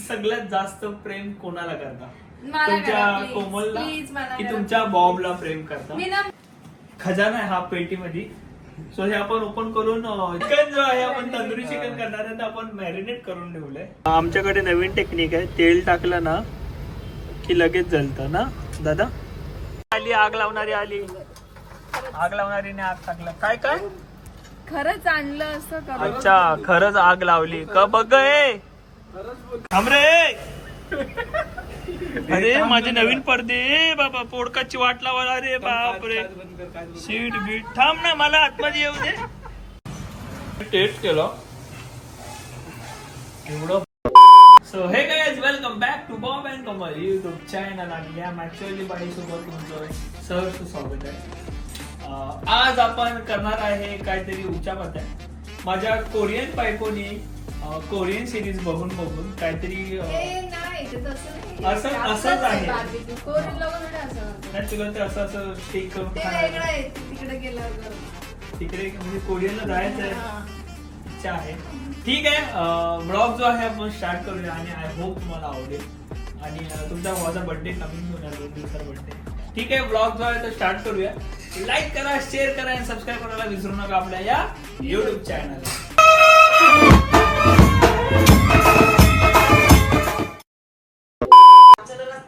सगळ्यात जास्त प्रेम कोणाला करता? मला तुमच्या करा, please. कोमलला Please मला की करा. तुमच्या बॉबला प्रेम करता? मी ना खजाना आहे हा पेटीमध्ये. सो हे आपण ओपन करून चिकन जो आहे आपण तंदुरी चिकन करणार आहे, आपण मॅरिनेट करून ठेवलंय. आमच्याकडे नवीन टेक्निक आहे, तेल टाकलं ना की लगेच जळतं ना दादा. आली आग लावणारी, आली आग लावणारीने आग टाकलं. काय काय खरंच आणलं असं करू. अच्छा, खरंच आग लावली का बघ. थांब रे. अरे माझे नवीन पडदे बाबा, पोडकाची वाट लावायला. अरे बाप रे, सीट बीट. थांब ना, मला आतमध्ये येऊ दे. टेस्ट केलं एवढं. So hey guys, welcome back to Bob and Kamal YouTube channel. आणि या मॅक्च्युअली बाईसोबत तुमचं सहर्ष स्वागत आहे. आज आपण करणार आहे काहीतरी उचापत आहे. माझ्या कोरियन बायकोनी कोरियन सिरीज बघून काहीतरी असंच आहे. तुला ते असं स्टेक करून तिकडे म्हणजे कोरियनला जायचं आहे, इच्छा आहे. ठीक आहे, ब्लॉग जो आहे आपण स्टार्ट करूया आणि आय होप तुम्हाला आवडेल. आणि तुमच्या भावाचा बर्थडे कमिंग होणार, 2 दिवसाचा बर्थडे. ठीक आहे, ब्लॉग जो आहे तो स्टार्ट करूया. लाईक करा, शेअर करा आणि सबस्क्राईब करायला विसरू नका आपल्या या युट्यूब चॅनलला.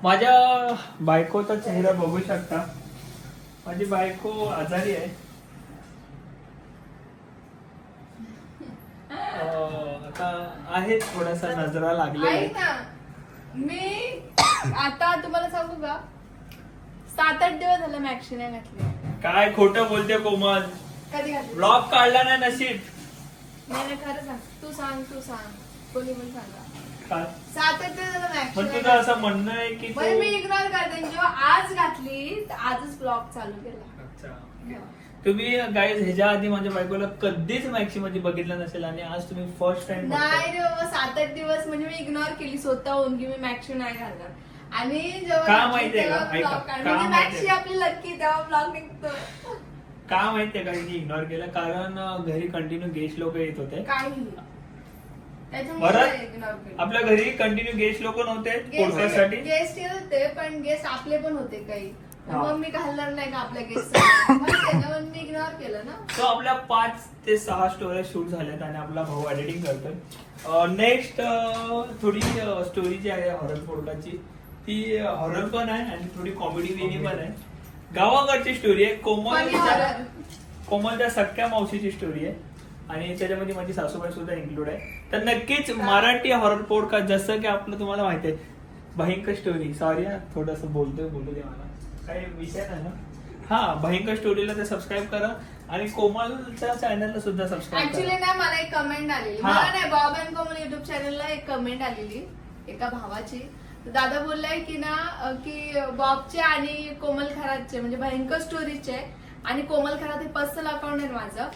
माझ्या बायकोचा चेहरा बघू शकता. माझी बायको आजारी आहे. आता आहे थोडासा नजरा लागलेला. मी आता तुम्हाला सांगू का, 7-8 दिवस झाले मॅक्सी नाही घातली. काय खोटं बोलते कोमल. कधी घातली? ब्लॉग काढला नाही नशीब. नाही खरं सांग, तू सांग कोणी पण सांगा. काय 7-8 दिवस झाले मॅक्सी. पण तुझं असं म्हणणं आहे की मी इग्नोर करते. जेव्हा आज घातली तर आजच ब्लॉग चालू केला. अच्छा, तुम्ही गाईज ह्याच्या आधी माझ्या बायकोला कधीच मॅक्सी मध्ये बघितलं नसेल आणि आज तुम्ही फर्स्ट टाइम. नाही रे बाबा, 7-8 दिवस म्हणजे मी इग्नोर केली स्वतःहून की मी मॅक्सी नाही घालणार. आणि जेव्हा का माहितीये का? ऐका, का मॅक्सी माहितीये? आपली लक्की, तेव्हा ब्लॉग निघतो. का माहितीये का मी इग्नोर केलं? कारण घरी कंटिन्यू गेस्ट लोक येत होते. काही परत आपल्या घरी कंटिन्यू गेस्ट लोक नव्हते पॉडकास्टसाठी. गेस्ट येत होते, पण गेस्ट आपले पण होते काही. मग मी घालणार नाही का आपल्या गेस्ट. मी इग्नोर केलं ना. तो आपल्या 5 ते 6 स्टोऱ्या शूट झाल्यात आणि आपला भाऊ एडिटिंग करतोय. नेक्स्ट थोडी स्टोरी जी आहे हॉरर पॉडकास्टची, ती हॉरर पण आहे आणि थोडी कॉमेडी वेनी पण आहे. गावाकडची स्टोरी आहे. कोमलच्या सख्या मावशीची स्टोरी आहे आणि त्याच्यामध्ये माझी सासूबाई सुद्धा इन्क्लूड आहे. तर नक्कीच मराठी हॉरर पॉडकास्ट, जसं की आपलं तुम्हाला माहिती आहे भयंकर स्टोरी. सॉरी थोडस बोलू दे मला, काही विषय नाही ना. हा, भयंकर स्टोरीला ते सबस्क्राईब करा आणि कोमलच्या चॅनलला सुद्धा सबस्क्राईब करा. ऍक्च्युली ना मला एक कमेंट आलेली, मला नाही बॉब अँड कोमल युट्यूब चॅनलला एक कमेंट आलेली एका भावाची. दादा बोललाय की ना की बॉबचे आणि कोमल खरातचे म्हणजे भयंकर स्टोरीचे आणि कोमल खरात हे पर्सनल अकाउंट आहे माझं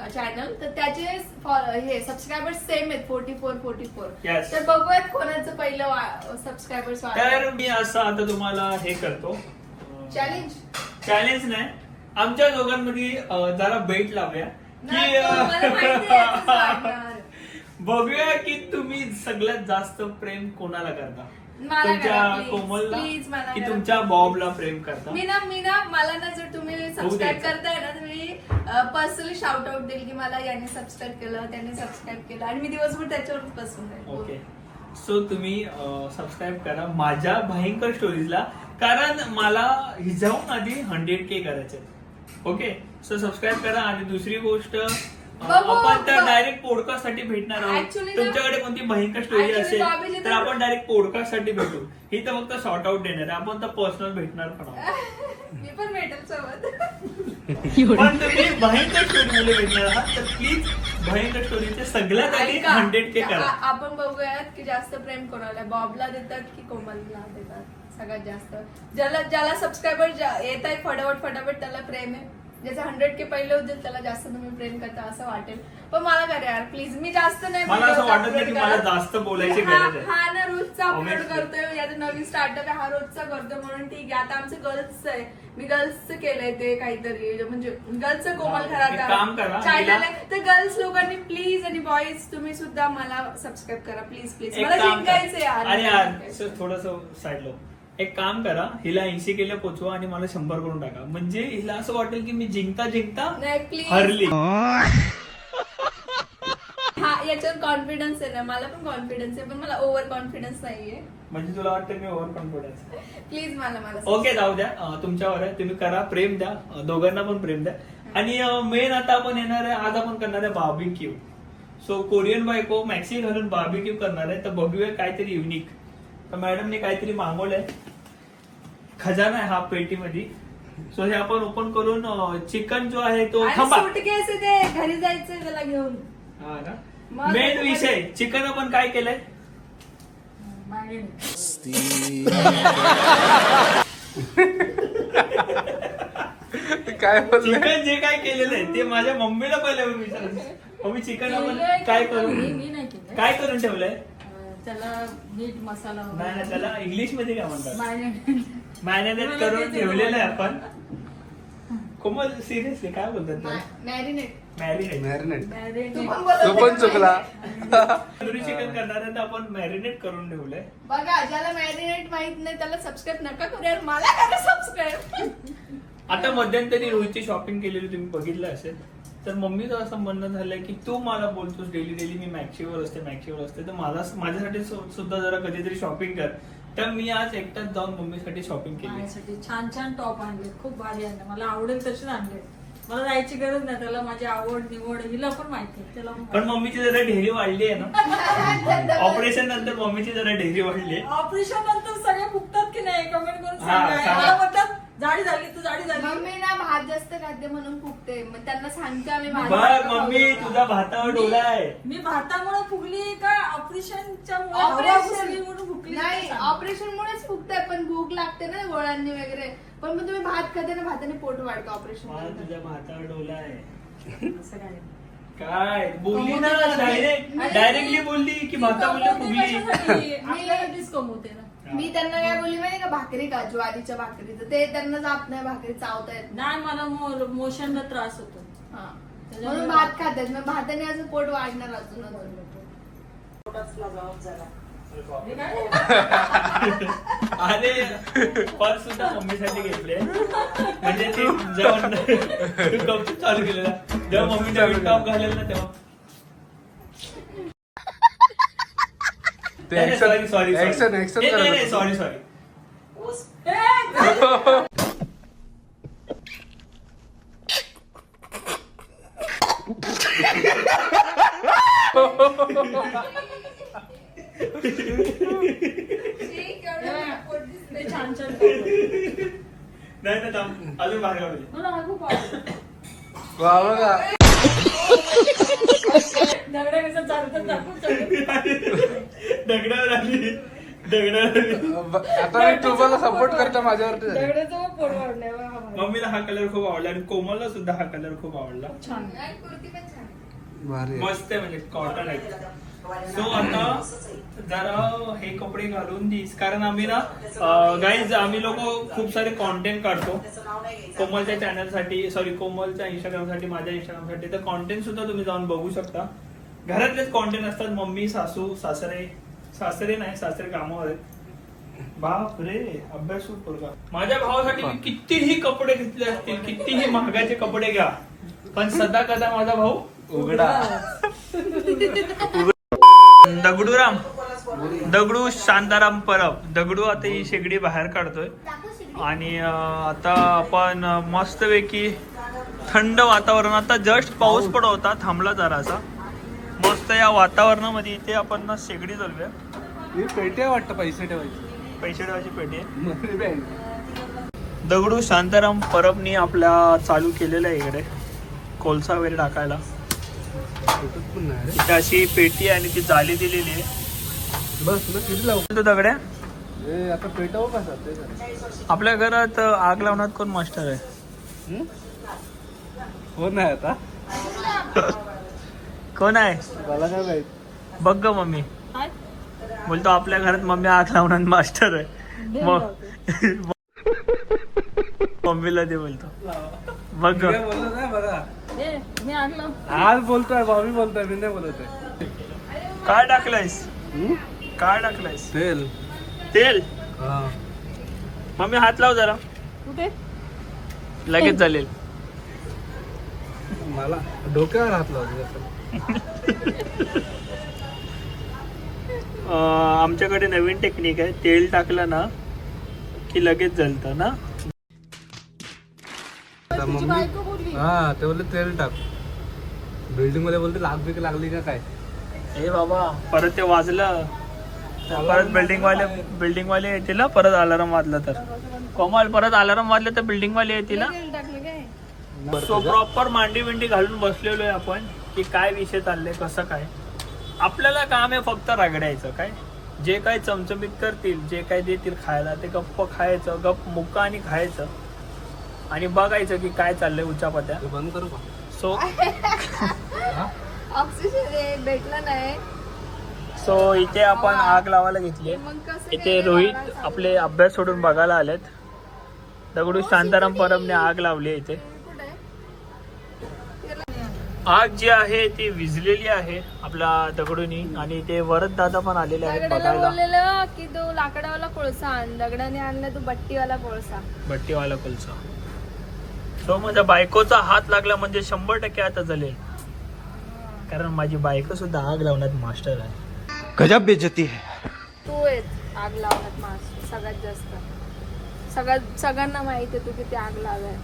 चॅनल, तर त्याचे हे सबस्क्रायबर्स सेम आहेत 44. Yes. तर बघूयात कोणाचं पहिलं सबस्क्रायबर्स. तर मी असं आता तुम्हाला हे करतो, चॅलेंज नाही, आमच्या दोघांमध्ये जरा बेट लावूया की बघूया की तुम्ही सगळ्यात जास्त प्रेम कोणाला करता. तुमच्या कोमलला की तुमच्या बॉबला प्रेम करता. मी ना मला ना जर तुम्ही सबस्क्राईब करताय ना, तुम्ही पर्सनली शाउट आउट देईल की मला याने सबस्क्राईब केलं, त्याने सबस्क्राईब केलं आणि मी दिवसभर त्याच्यावरच बसून राहील. ओके, सो तुम्ही सबस्क्राईब करा माझ्या भयंकर स्टोरीजला, कारण मला हिजाहून आधी 100K करायचे. ओके, सो सबस्क्राईब करा. आणि दुसरी गोष्ट, आपण तर डायरेक्ट पॉडकास्ट साठी भेटणार आहोत. तुमच्याकडे कोणती भयंकर स्टोरी असेल तर आपण डायरेक्ट पॉडकास्ट साठी भेटू. ही तर फक्त शॉर्ट आउट देणार आहे, आपण तर पर्सनल भेटणार पण आहोत. मी पण भेटेल सोबत. पण तुम्ही भयंकर स्टोरी मुले भेटणार आहात तर प्लीज भयंकर स्टोरीचे सगळ्यात आधी 100K करा. आपण बघूयात की जास्त प्रेम कोणाला, बॉबला देतात की कोमलला देतात सगळ्यात जास्त. ज्याला सबस्क्रायबर येत आहेत फटाफट त्याला प्रेम आहे. ज्याचे 100K पहिले होतील त्याला जास्त तुम्ही प्रेम करता असं वाटेल. पण मला करा यार प्लीज, मी जास्त नाही. मला असं वाटत नाही की मला जास्त बोलायची गरज आहे. हा ना, रोज रोजचा अपलोड Obviously. करतोय, याचा नवीन स्टार्टअप आहे, हा रोजचा करतोय म्हणून ठीक आहे. आता आमचं गर्ल्सचं आहे, मी गर्ल्सचं केलंय ते काहीतरी, म्हणजे गर्ल्सचं कोमल एक काम खरात करा, चॅनल हिला- आहे. तर गर्ल्स लोकांनी प्लीज आणि बॉईज तुम्ही सुद्धा मला सबस्क्राईब करा प्लीज प्लीज. एक मला काम जिंकायचंय करा. अरे यार यार. थोडस साईड लो. एक काम करा, हिला 80 केलं पोचवा आणि मला 100 करून टाका. म्हणजे हिला असं वाटेल की मी जिंकता जिंकता नाही प्लीज. हरली. हा याच्यावर कॉन्फिडन्स आहे ना, मला पण कॉन्फिडन्स आहे, पण मला ओव्हर कॉन्फिडन्स नाहीये. म्हणजे तुला वाटतं मी ओव्हर कॉन्फिडन्स. प्लीज मला ओके जाऊ द्या, तुमच्यावर आहे, तुम्ही करा, प्रेम द्या, दोघांना पण प्रेम द्या. आणि मेन आता आपण येणार आहे, आज आपण करणार आहे बार्बिक्यू. सो कोरियन बायको मॅक्सी घालून बार्बिक्यू करणार आहे, तर बघूया काहीतरी युनिक. तर मॅडमने काहीतरी मागवलंय, खजाना आहे हा पेटीमध्ये. सो हे आपण ओपन करून चिकन जो आहे तो थांबा. सुटकेस आहे ते, घरी जायचंय त्याला घेऊन. हा का मग मेन विषय, चिकन आपण काय केलंय, काय बोलले? चिकन जे काय केलेलं आहे ते माझ्या मम्मीला पहिले विचारायचं. मम्मी चिकन आपण काय करून मी नाही केलं. काय करून ठेवलंय. त्याला मीठ मसाला नाही नाही, त्याला इंग्लिश मध्ये काय म्हणतात, मायनेट. मॅरिनेट करून ठेवलेलं आहे आपण. कोमल सिरियसली काय बोलतात त्याला, मॅरिनेट. मॅरिनेट. मॅरिनेट. तू पण तो पण चुकला. तंदुरी चिकन करणार आहे तर आपण मॅरिनेट करून ठेवलंय. बघा, ज्याला मॅरिनेट माहित नाही त्याला सबस्क्राईब नका करू यार, मला करा सबस्क्राईब. आता मध्यंतरी रोहितची शॉपिंग केलेली तुम्ही बघितलं असेल, तर मम्मीचं असं म्हणणं झालंय की तू मला बोलतोस डेली डेली मी मॅक्सीवर असते, तर माझ्यासाठी सुद्धा जरा कधीतरी शॉपिंग कर. तर मी आज एकटाच जाऊन मम्मीसाठी शॉपिंग केली. माझ्यासाठी छान छान टॉप आणले, खूप भारी आणले, मला आवडेल तसेच आणले. मला जायची गरज नाही, त्याला माझी आवड निवड हिला पण माहिती आहे. त्याला पण मम्मीची जरा ढेरी वाढली आहे ना, ऑपरेशन नंतर मम्मीची जरा ढेरी वाढली आहे. ऑपरेशन नंतर सगळे फुगतात की नाही कमेंट करून हा, सांगा. सांगा. मला म्हणतात जाडी झाली तू जाडी झाली. मम्मी ना भात जास्त खाते म्हणून फुगते, मग त्यांना सांगते आम्ही भात बघ जास्त मम्मी खाऊ तुझा भातावर डोला आहे. मी भातामुळे फुगली का ऑपरेशनच्या ऑपरेशन म्हणून फुगली नाही, ऑपरेशन मुळेच फुगताय, पण भूक लागते ना गोळ्यांनी वगैरे. पण मग तुम्ही भात खाते ना, भाताने पोट वाढतं मला ऑपरेशन. तुझ्या भातावर डोला आहे. असं काय नाही. काय बोलली ना, डायरेक्टली बोलली की भातामुळे कमवते फुगली. कशासाठी? आपल्यासाठीच कमवते ना. मी त्यांना काय बोलली माहिती का, भाकरी का ज्वारीच्या भाकरीचं ते त्यांना जात नाही, भाकरी चावता येत नाही. नाही मला मोशनला त्रास होतो. हा. म्हणून भात खातात, मग भाताने अजून पोट वाढणार अजून अजून. हे काय? अरे पर्स सुद्धा मम्मीसाठी घेतले. म्हणजे ते जेव्हा तू गपचूप चालू केलेला, जेव्हा मम्मी नवीन टॉप घालेल ना तेव्हा. ते ऍक्शन सॉरी ऍक्शन करत सॉरी. ते छान छान टॉप. नाही ना थांब, अजून बाहेर काढू दे. मला हा खूप आवडतो. वा बघा. दगडा कसं चालतं दाखवून दगडावर आली. आता मी तुम्हाला सपोर्ट करता माझ्यावरती झाले. दगडाचं पोट वाढलंय बघा हा भारी. मम्मीला हा कलर खूप आवडला आणि कोमलला सुद्धा हा कलर खूप आवडला. छान. आणि कुर्ती पण छान आहे. भारी आहे. मस्त आहे, म्हणजे कॉटन आहे. सो आता जरा हे कपडे घालून दिस, कारण आम्ही ना गाईज आम्ही लोक खूप सारे कॉन्टेंट काढतो कोमलच्या चॅनलसाठी, सॉरी कोमलच्या इंस्टाग्रामसाठी, माझ्या इंस्टाग्रामसाठी. तर कॉन्टेंट सुद्धा तुम्ही जाऊन बघू शकता. घरातलेच कॉन्टेंट असतात. मम्मी सासरे नाही, सासरे कामावर आहेत. बाप रे, अभ्यासू पोरगा. माझ्या भावासाठी मी कितीही कपडे घेतले असतील, कितीही महागाचे कपडे घ्या, पण सदा कदा माझा भाऊ उघडा. दगडू शांताराम परब. दगडू आता ही शेगडी बाहेर काढतोय आणि आता आपण मस्तपैकी थंड वातावरण, आता जस्ट पाऊस पडत होता, थांबला जरासा. मस्त या वातावरणामध्ये इथे आपण ना शेगडी चालूया. ही पेटी आहे वाटतं, पैसे ठेवायचे. पैसे ठेवायची पेटी आहे. मनी बँक. दगडू शांताराम परबनी आपल्या चालू केलेलं आहे इकडे कोळसा वगैरे टाकायला. पण नाही रे. इथे अशी पेटी आणि ती जाली दिलेली आहे. बस ना किती लावू. तो दगड्या, ए, आता पेटावं कसा ते जरा. आपल्या घरात आग लावण्यात कोण मास्टर आहे? हं? कोण आहे आता? कोण आहे? मला काय माहित. बघ ग मम्मी. काय? बोलतो आपल्या घरात मम्मी आग लावणार मास्टर आहे. दे मग लावते. मम्मीला दे बोलतो. बघ मी काय बोलत नाही बघा. दे, मी आणलं. आज बोलतोय भावी बोलतोय मी नाही बोलत आहे. काय टाकलायस? काय टाकलायस? तेल. तेल. हा. मम्मी हात लाव जरा, कुठे? लगेच चालेल. मला डोक्यावर हात लावतो. आमच्याकडे नवीन टेक्निक आहे. तेल टाकलं ना की लगेच जलतं ना. आता तुझी मम्मी बायको बोलली. हा ते बोलले तेल टाक. बिल्डिंग मध्ये बोलते लाग बिक लागली का काय. ए बाबा परत ते वाजलं तर परत बिल्डिंग वाले येतील ना. परत अलार्म वाजला तर कोमल, परत अलार्म वाजलं तर बिल्डिंग वाले येतील ना. तेल टाकलं काय? सो प्रॉपर मांडी बिंडी घालून बसलेलो आहे आपण की काय विषय चाललंय, कसं काय. आपल्याला काम आहे फक्त रगडायचं. काय जे काय चमचमीत करतील, जे काय देतील खायला ते गप्प खायचं, गप्प मुक्का आणि खायचं आणि बघायचं की काय चाललंय उचापत्या. ते बंद करू का. सो ऑक्सिजन भेटलं नाही. सो इथे आपण आग लावायला घेतली. मग कसं इथे काय रोहित लावायला आपले अभ्यास सोडून बघायला आलेत. दगडू शांताराम परबने आग लावली इथे. कुठे आहे? आग जी आहे ती विझलेली आहे आपल्या दगडूनी आणि ते वरद दादा पण आलेले आहेत दगडाला बघायला. बोललेलं की तो लाकडावाला कोळसा आण. दगडाने आणला तो बट्टीवाला कोळसा. भट्टीवाला कोलसा. सो माझ्या बायकोचा हात लागला म्हणजे 100% आता जलेल. कारण माझी बायको सुद्धा आग लावण्यात मास्टर आहे. गजब बेइज्जती है. तू येत आग लावण्यात मास सगळ्यात जास्त. सगळ्यांना माहिती आहे तू किती आग लावाय.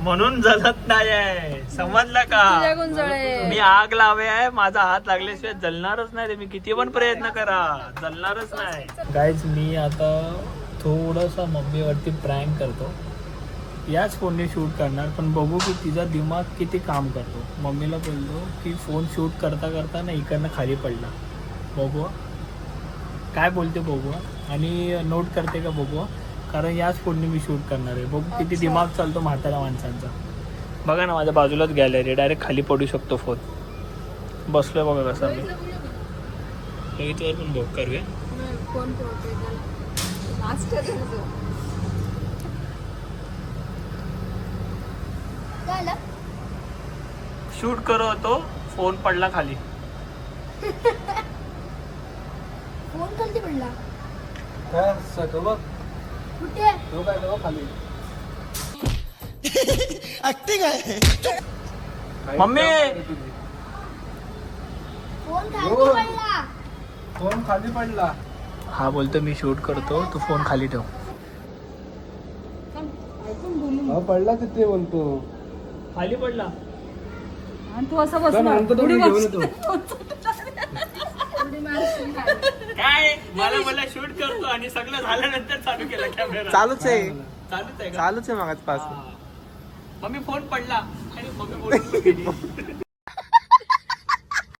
म्हणून जलत नाही आहे, समजलं का. तुझ्या गुंजळे. मी आग लावे आहे, माझा हात लागल्याशिवाय जलणारच नाही. मी किती पण प्रयत्न करा जलणारच नाही. गाईज मी आता थोडंसं मम्मीवरती प्रँक करतो. याच फोनने शूट करणार पण बघू की तिचा दिमाग किती काम करतो. मम्मीला बोललो की फोन शूट करता करता ना इकडनं खाली पडला. बघू काय बोलते बघू आणि नोट करते का बघू. कारण याच फोनने मी शूट करणार आहे. बघू किती दिमाग चालतो म्हाताऱ्या माणसांचा. बघा ना माझ्या बाजूलाच गॅलरी, डायरेक्ट खाली पडू शकतो फोन. बसलोय बघा कसा मी. बघितलं पण बघ करूया. कोण पोहते त्याला मास्टर आहे तो. शूट करत होतो, फोन पडला खाली. फोन खाली पडला. काय सगळं बघ. कुठे? तो काय तो खाली. मम्मी फोन खाली पडला. फोन खाली पडला. हा बोलतो मी शूट करतो, तू फोन खाली ठेव. ऐकून बोलू. हा पडला तिथे बोलतो. खाली पडला. आणि तू असं चल, बसला. आणतो तो, उडी मी घेऊन मारशील. येतो. उडी मारशील खाली. काय मला शूट करतो आणि सगळं झाल्यानंतर चालू केला कॅमेरा. चालूच आहे चालूच आहे का? चालूच आहे मागाच पास. हा. मम्मी फोन पडला आणि मम्मी बोलून गेली.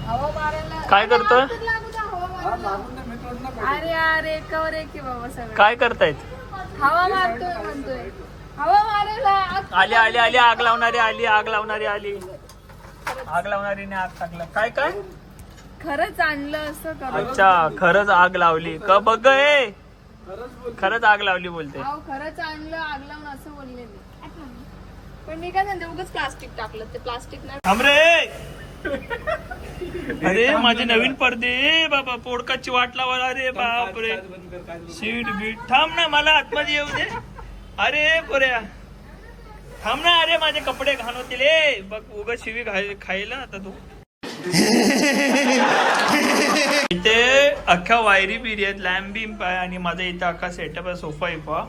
हवा मारायला. काय करतोय? लागू द्या, हवा हा, मारायला. लागून दे, मी तोडणार पाहिजे. अरे अरे कवर आहे की बाबा सगळं. काय करतायत? हवा मारतोय म्हणतोय. हवा मारायला आली आली आली आग लावणारी आली, आग लावणारी आली. आग लावणारीने आग टाकला. काय काय खरंच आणलं असं करू. अच्छा खरंच आग लावली का बघ. ए खरंच आग लावली बोलते. अहो खरंच आणलं आग लावून असं बोलले मी. पण मी काय सांगते उगाच प्लास्टिक टाकलं. ते प्लास्टिक नाही. थांब रे. अरे माझे नवीन पडदे बाबा पोडकाची वाट लावा. अरे बापरे बंद कर, काय सीट बीट. थांब ना मला आतमध्ये येऊ दे. अरे पोऱ्या थांब ना. अरे माझे कपडे घाण होतील. बघ उगाच शिवी खायला आता तू. इथे अख्ख्या वायरी बिरी आहेत, लॅम्प बिंप आहे आणि माझा इथे अख्खा सेटअप आहे. सोफा आहे पहा.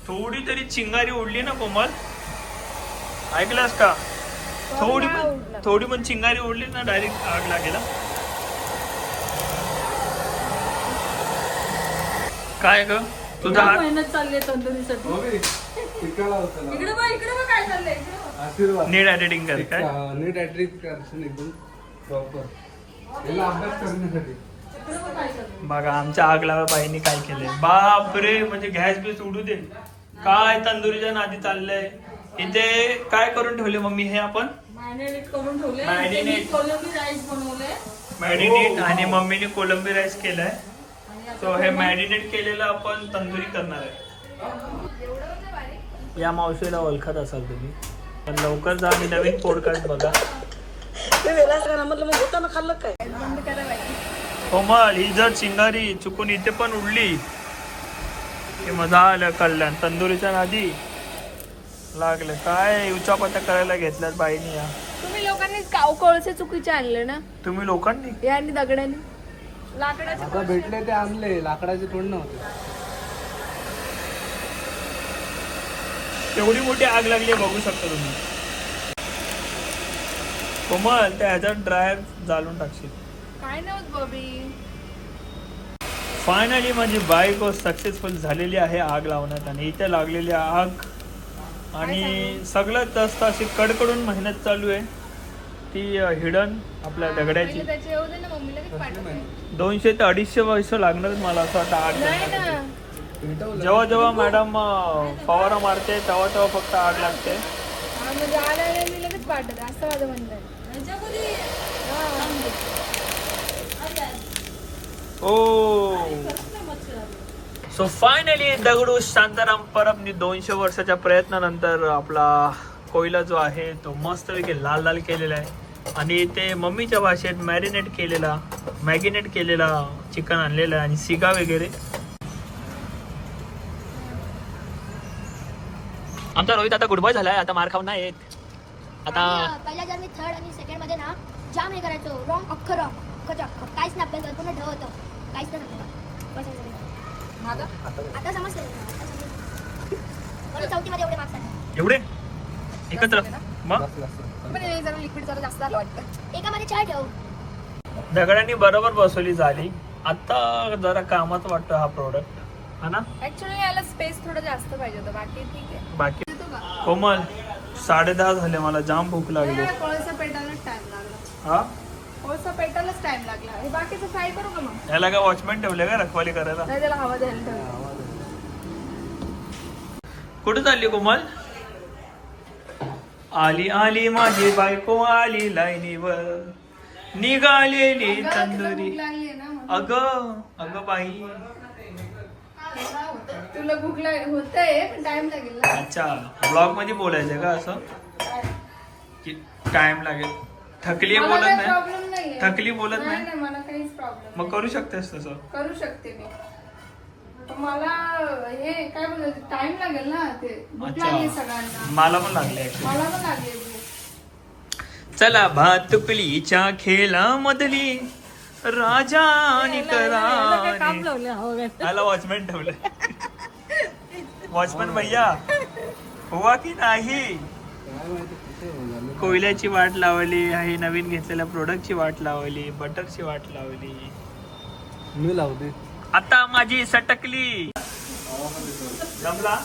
थोडी तरी चिंगारी उडली ना कोमल, ऐकलास का. थोडी पण चिंगारी उडली ना डायरेक्ट आग लागेल. काय ग तुझा एवढी हात. मेहनत चालली आहे तंदुरीसाठी. हो बे, टिकाला होता ना. इकडे बघ काय चाललंय. इकडे बघ. आशीर्वाद. नीट एडिटिंग कर काय. नीट ऍट्रिक करशील एकदम प्रॉपर. याला अभ्यास करण्यासाठी. इकडे बघ काय चाललंय. बघा आमच्या आग लावा बाईंनी काय केलंय. बाप रे म्हणजे गॅस बीस उडू दे. काय तंदुरीच्या नादी चाललंय. इथे काय करून ठेवले मम्मी हे आपण. मॅरिनेट करून ठेवले. Marinate. कोलंबी राईस बनवले. मॅरिनेट आणि मम्मीने कोलंबी राईस केलाय. आणि आता सो हे मॅरिनेट केलेलं आपण तंदुरी करणार आहे. या मावशीला ओळखत असाल तुम्ही, पण लवकर जा आणि नवीन पॉडकास्ट बघा. बंद करा बाई. कोमल ही जर चिंगारी चुकून इथे पण उडली की मजा आलं कल्याण. तंदुरीच्या नादी लागले काय उचापत्या करायला घेतल्यात बाईनी. या तुम्ही लोकांनी कोळसे चुकीचे आणले ना, तुम्ही लोकांनी यांनी दगडाने लाकडाचे आता भेटले ते आणले, लाकडाचे थोडे नव्हते. एवढी मोठी आग लागली बघू शकता तुम्ही. कोमल त्या ह्याच्यात ड्रायर जाळून टाकशील. काय नव्हत बॉबी. फायनली माझी बाईक सक्सेसफुल झालेली आहे आग लावण्यात. आणि इथे लागलेली आग आणि सगळ्यात जास्त अशी कडकडून मेहनत चालू आहे ती हिडन आपल्या दगडाची. पहिले त्याचे येऊ दे ना, मम्मीला लगेच पाठवते. 200 ते 250 वर्ष लागणार मला असं वाटतं आग नाही लागण्यासाठी. ना, जेव्हा जेव्हा मॅडम फवारा मारते तेव्हा तेव्हा फक्त आग लागते. हा म्हणजे आल्याने मी लगेच पाठवते असं माझं म्हणणं आहे. ह्याच्यामध्ये ओ सो फायनली दगडू शांताराम परबनी 200 वर्षाच्या प्रयत्नानंतर आपला कोयला जो आहे तो मस्तपैकी लाल लाल केलेला आहे. आणि ते मम्मीच्या भाषेत मॅरिनेट केलेला चिकन आणलेलं आहे आणि सिगा वगैरे. आमचा रोहित आता गुड बॉय झालाय, आता मार खाऊन नाही येत आता. पहिल्या जर मी थर्ड आणि सेकंड मध्ये ना जाम हे करायचो, रॉंग अख्खं काहीच नाही अभ्यास पूर्ण ढ होतं, काहीच नाही आता समजतं. मला चौथीमध्ये एवढे मार्क्स आले. एवढे एकत्र मग पण हे जरा लिक्विड जरा जास्त आलं वाटतं. एकामध्ये 4 ठेव. दगडांनी बरोबर बसवली झाली. आता जरा कामात वाटतं हा प्रोडक्ट हा ना. ऍक्च्युली याला स्पेस थोडं जास्त पाहिजे होतं, बाकी ठीक आहे. बाकी देतो का? कोमल 10:30 झाले, मला जाम भूक लागली. नाही, कोळसा पेटायलाच टाइम लागला. हा कोळसा पेटायलाच टाइम लागला. हे बाकीचं फ्राय करू का मग? याला काय वॉचमॅन ठेवले का रखवाली करायला? नाही, त्याला हवा द्यायला ठेवलं. कुठे चालली कोमल? आली आली माझी बायको आली लाईनीवर निघालेली अगं, तुला तंदुरी. भूक लागली आहे ना म्हणून. अगं बाई. तुला भूक होतंय पण टाइम लागेल ना. अच्छा ब्लॉग मध्ये बोलायचं का असं की टाइम लागेल? थकली मला बोलत काही नाही, प्रॉब्लेम नाहीये. थकली बोलत नाही. नाही मला काहीच प्रॉब्लेम मग करू शकतेस तसं. करू शकते मी. पण मला हे काय बोलत टाइम लागेल ना. ते भूक लागली सगळ्यांना. मला पण लागले actually. मला पण लागली भूक. चला भातुकलीच्या खेळा मधली राजा आणि काय काम करानी. लावले हो काय? त्याला वॉचमॅन ठेवलं. वॉचमॅन भैया हुआ की नाही? काय माहिती कुठे झालं. कोयल्याची वाट लावली आहे, नवीन घेतलेल्या प्रोडक्टची वाट लावली, बटरची वाट लावली. मी लावते. आता माझी सटकली. जमला.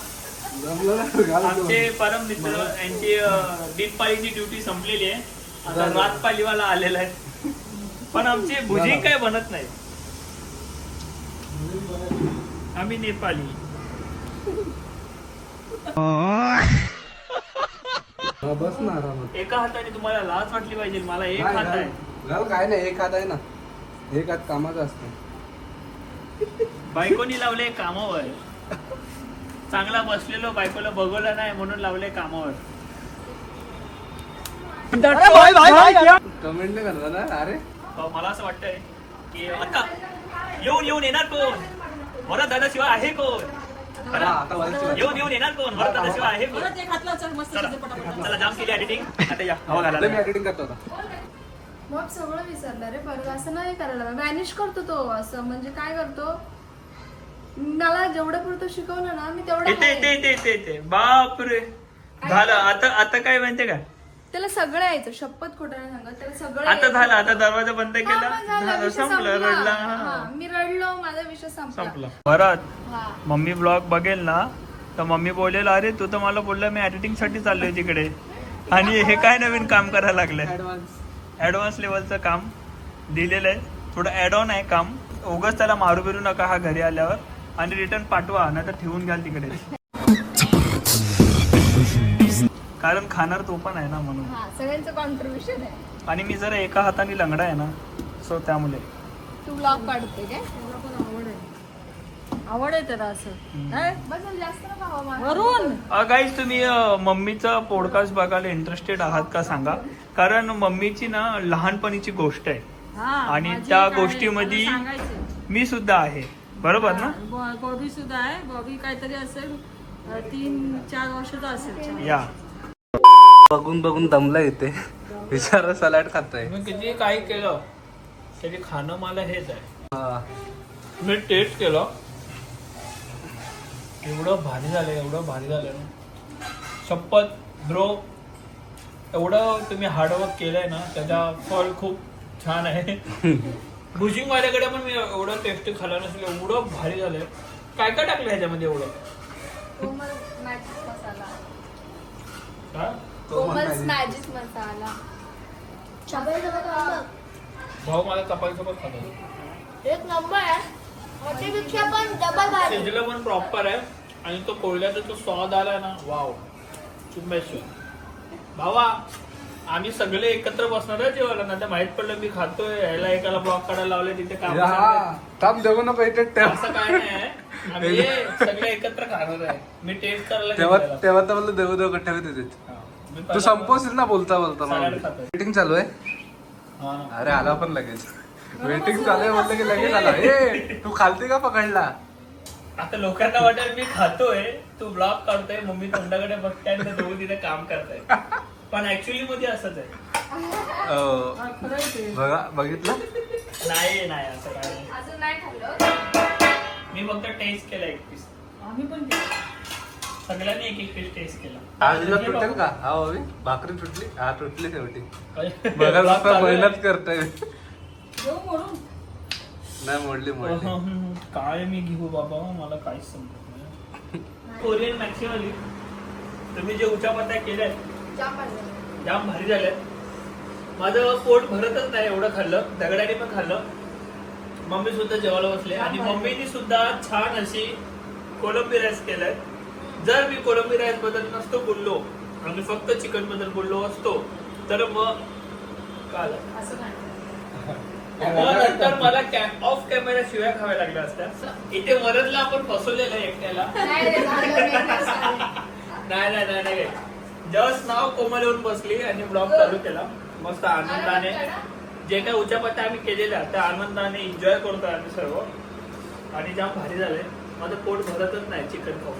जमलं ना, घाल तो. आमचे परम मित्र यांची दिन पाळीची ड्युटी संपलेली आहे. आता रात पालीवाला आलेला आहे. पण आमची भुजी काय बनत नाही. आम्ही नेपाली. हा, बस ना आरामात. एका हाताने तुम्हाला लाज वाटली पाहिजे, मला एक नाही, हात घाल. आहे. घाल, काय नाही, एक हात आहे ना, एक हात कामाचा असतो. बायकोनी लावले कामावर. चांगला बसलेलो बायकोला बघवलं नाही म्हणून लावले कामावर. कमेंट नाही करणार ना. अरे मला असं वाटतंय की आता येऊन येणार कोण? वरात दादाशिवाय आहे कोण? हा, आता वरची वाट. येऊन येणार कोण? वरात दादाशिवाय आहे कोण? परत एक हातला चल मस्त चला तिथे पटापट. चला जाम केली एडिटिंग. आता या हवा लय मी घालायला. एडिटिंग करतो आता. मग सगळं विसरलं रे. परत असं नाही करायला. मॅनेज करतो तो असं म्हणजे काय करतो. मला जेवढं पुरतं शिकवलं ना मी तेवढं येते आहे. येते बापरे. झालं आता काय म्हणते का? त्याला सगळं यायचं. शपथ खोटं नाही सांगत. त्याला सगळं आता यायचं. झालं, आता दरवाजा बंद हा, केला, मग झालं, झालं, विषय संपलं, संपला. रडला. हा, मी रडलो. माझा विषय संपलं. परत हा. मम्मी ब्लॉग बघेल ना तर मम्मी बोलेल अरे तू तर मला बोलला मी एडिटिंग साठी चाललोय तिकडे आणि हे काय नवीन काम करायला लागलंय. ऍडव्हान्स लेवलचं काम दिलेलं आहे. थोडं ऍड ऑन आहे काम. उगाच त्याला मारू बिरू नका हा घरी आल्यावर आणि रिटर्न पाठवा नाही तर ठेवून घ्याल तिकडे. कारण खाणार तो पण आहे ना म्हणून. हा, सगळ्यांचं कॉन्ट्रीब्युशन आहे. आणि मी जरा एका हाताने लंगडा आहे ना सो त्यामुळे तू ब्लॉग काढते काय त्याला पण आवड आहे त्याला असं काय? बस जास्त ना भावा मला. वरून गाईज तुम्ही मम्मीचा पॉडकास्ट बघायला इंटरेस्टेड आहात का सांगा, कारण मम्मीची ना लहानपणीची गोष्ट आहे हा, आणि माझी त्या एक आहे, गोष्टीमध्ये मला सांगायचंय. मी सुद्धा आहे, बरोबर ना? बॉबी सुद्धा आहे. बॉबी काहीतरी असेल 3-4 वर्षाचा असेल. या बघून बघून दमला येते बिचारा सलाड खातोय. मी किती काही केलं तरी खाणं मला हेच आहे. हा. मी टेस्ट केलं, एवढं भारी झालं, एवढं भारी झालं ना शपथ ब्रो. एवढं तुम्ही हार्डवर्क केलंय ना त्याचा फळ खूप छान आहे. भुजिंग वाल्याकडे पण मी एवढं टेस्टी खाल्लं नसेल, एवढं भारी झालंय. काय काय टाकलं ह्याच्यामध्ये एवढं? कोमल मॅजिक मसाला. काय? कोमल मॅजिक मसाला. चपातीसोबत खाऊ. भाऊ मला चपातीसोबत खातो. एक नंबर आहे. हॉटेलपेक्षा पण डबल भारी. शिजलं पण प्रॉपर आहे आणि तो कोयल्याचा जो स्वाद आला ना, वाव बेस्ट. भावा आम्ही सगळे एकत्र बसणार आहे जेवायला, ना तर माहित पडलं मी खातोय ह्याला एकाला ब्लॉग काढायला लावले तिथे काम हा, थांब देऊ नको इथे ठेव. असं काय नाही. आम्ही सगळे एकत्र खाणार आहे. मी टेस्ट करायला तेव्हा घेतलेला. तेव्हा तर मला देऊ देऊ ठेव तिथे. हा. मी तू पहिला- संपवशील ना बोलता बोलता. सलाड खातोय. वेटिंग चालू आहे. हा ना. अरे आला पण लगेच. वेटिंग चालू आहे म्हणलं की लगेच आला. ए तू खालती का पकडला? आता लोकांना वाटेल मी खातोय, तू ब्लॉग काढतोय, मम्मी तोंडाकडे बघताय आणि ते दोघं तिथे काम करताय, पण ऍक्च्युअली मध्ये असंच आहे. हा, खरंच आहे. बघा बघितलं. नाही नाही असं काय नाही. अजून नाही खाल्लं. मी फक्त टेस्ट केला एक पीस. आम्ही पण केलं. सगळ्यांनी एक एक पीस टेस्ट केला. आज तुटेल का? हा भावी भाकरी तुटली. हा तुटली शेवटी. काय? बघा Vlog नुसतं चालू आहे. मेहनत करतोय. घेऊ म्हणून नाही मोडली मोडली. काय मी घेऊ बाबा, मला काहीच समजत नाही. कोरियन मॅक्सिमली तुम्ही जे उचापत्या केल्यात जाम आणलं. जाम भारी झाल्यात. माझं पोट भरतच नाही एवढं खाल्लं. दगडाने पण खाल्लं. मम्मी सुद्धा जेवायला बसले आणि मम्मीनी सुद्धा छान अशी कोलंबी राईस केलाय. जर मी कोलंबी राईस बद्दल नसतो बोललो आणि फक्त चिकन बद्दल बोललो असतो तर मग काय झालं? असं नाही. मग नंतर मला ऑफ कॅमेरा शिव्या खाव्या लागल्या असत्या. इथे मरदला आपण फसवलेलं आहे एकट्याला. नाही रे, झालं, मेहनत झाली. नाही नाही नाही नाही. जस्ट नाव कोमल येऊन बसली आणि ब्लॉग चालू केला. मस्त आनंदाने जे काही उच्चापत्या आम्ही केलेल्या त्या आनंदाने एन्जॉय करतोय आम्ही सर्व. आणि जाम भारी झालंय. माझं पोट भरतच नाही चिकन खाऊन.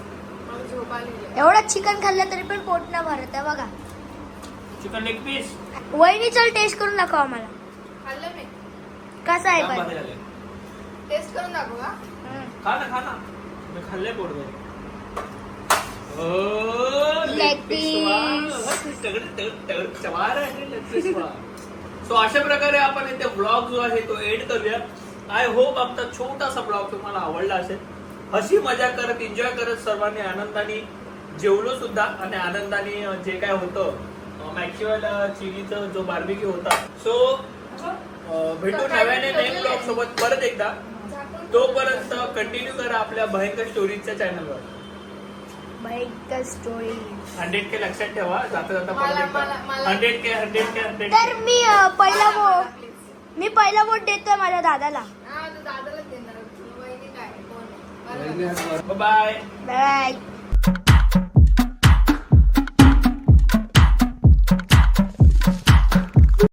मला झोप आली. एवढं चिकन खाल्लं तरी पण पोट न भरत आहे बघा. चिकन लेग पीस वहिनी चल टेस्ट करून दाखव आम्हाला खाल्लं मी. कसं आहे जाम पण. भारी झालंय. टेस्ट करून दाखवू का? खा ना खा ना. मी खाल्लंय पोट भर. Leg piece. सो अशा प्रकारे आपण इथे ब्लॉग जो आहे तो एंड करूया. आय होप आमचा छोटासा ब्लॉग तुम्हाला आवडला असेल. हसी मजा करत एन्जॉय करत सर्वांनी आनंदाने जेवलो सुद्धा आणि आनंदाने जे काय होतं मॅक्सिमल चिलीचा जो बार्बिक्यू होता. सो भेटू नव्याने नेक्स्ट ब्लॉग सोबत परत एकदा. तोपर्यंत कंटिन्यू करा आपल्या भयंकर स्टोरीजच्या चॅनलवर. भयंकर स्टोरी. 100K लक्षात ठेवा. जाता जाता मला- परत मला- मला- 100K तर मी पहिला वोट देतोय माझ्या दादाला. हा, तू दादालाच देणार. वहिनी काय कोण आहे? बरोबर. बाय. बाय.